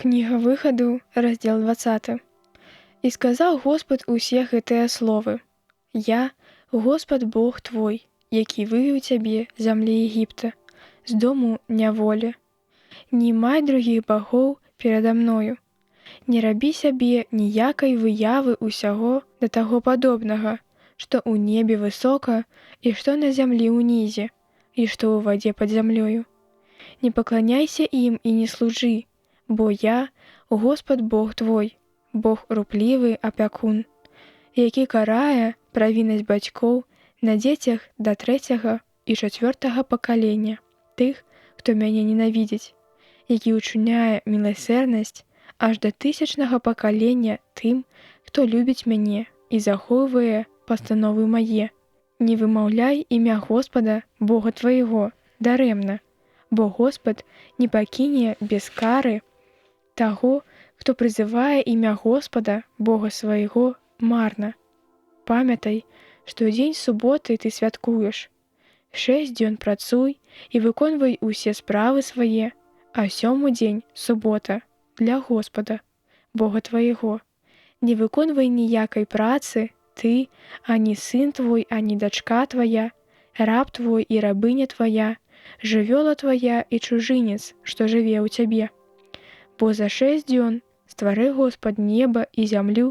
Кніга выхаду, раздзел 20. І сказаў Господ усе гэтыя словы: Я, Господ Бог твой, які вывеў цябе з зямлі Егіпта, з дому няволі. Не май другіх багоў перада мною. Не рабі сябе ніякай выявы ўсяго да таго падобнага, што ў небе высока і што на зямлі ўнізе, і што ў вадзе пад зямлёю. Не пакланяйся ім і не служы, бо я, Господ Бог твой, Бог руплівы апякун, які карае правіннасць бацькоў на дзецях да 3 і 4 пакалення тых, хто мяне ненавідзіць, які учыняе міласэрнасць аж да 1000 пакалення тым, хто любіць мяне і захоўвае пастановы мае. Не вымаўляй імя Господа, Бога твайго, дарэмна, бо Господ не пакіне без кары таго, хто прызывае імя Господа, Бога свайго, марна. Памятай, што ў дзень суботы ты святкуеш. 6 дзён працуй і выконвай усе справы свае, а 7-й дзень, субота, для Господа, Бога твайго. Не выконвай ніякай працы ты, ані сын твой, ані дачка твая, раб твой і рабыня твая, жывёла твая і чужынец, што жыве ў цябе. Бо за 6 дзён стварыў Господ неба і зямлю,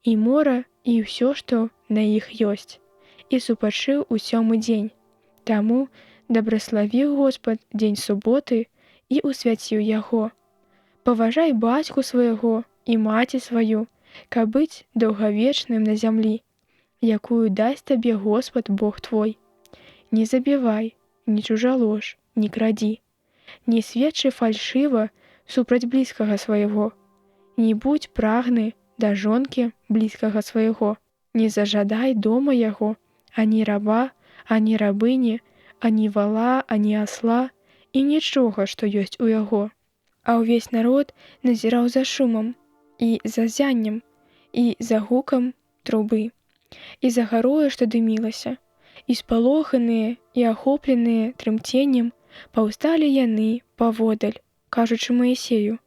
і мора, і ўсё, што на іх ёсць, і супачыў у 7-й дзень. Таму дабраславіў Господ дзень суботы і ўсвяціў яго. Паважай бацьку свайго і маці сваю, каб быць даўгавечным на зямлі, якую дасць табе Господ Бог твой. Не забівай, не чужалож, не крадзі, не сведчы фальшыва супраць блізкага свайго, не будзь прагны да жонкі блізкага свайго, не зажадай дома яго, ані раба, ані рабыні, ані вала, ані асла і нічога, што ёсць у яго. А ўвесь народ назіраў за шумам, і за зяннем, і за гукам трубы, і за гарою, што дымілася, і спалоханыя і ахопленыя трымценнем паўсталі яны паводаль, кажучы Маісею: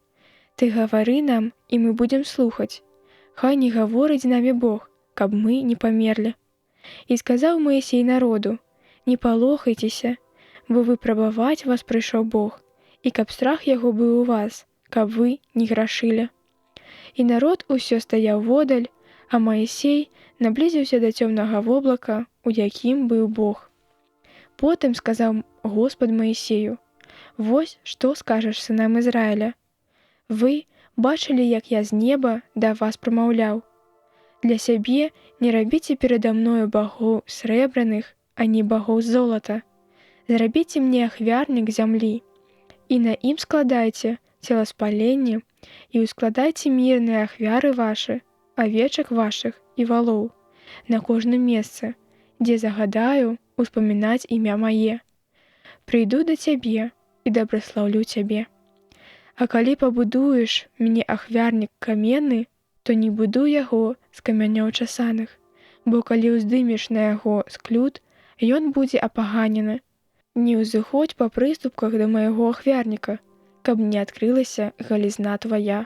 Ты гавары нам, і мы будзем слухаць. Хай не гаворыць з намі Бог, каб мы не памерлі. І сказаў Маісей народу: Не палохайцеся, бо выпрабаваць вас прыйшоў Бог, і каб страх яго быў у вас, каб вы не грашылі. І народ усё стаяў водаль, а Маісей наблізіўся да цёмнага воблака, у якім быў Бог. Потым сказаў Господ Маісею: Вось што скажаш сынам Ізраіля. Вы бачылі, як я з неба да вас прамаўляў. Для сябе не рабіце перада мною багоў срэбраных, ані багоў золата. Зрабіце мне ахвярнік зямлі, і на ім складайце целаспаленне і ўскладайце мірныя ахвяры вашы, авечак вашых і валоў, на кожным месцы, дзе загадаю успамінаць імя мае. Прыйду да цябе і дабраслаўлю цябе. А калі пабудуеш мне ахвярнік каменны, то не буду яго з камянёў часаных, бо калі ўздымеш на яго склют, ён будзе апаганены. Не ўзыходзь па прыступках да майго ахвярніка, каб не адкрылася галізна твая.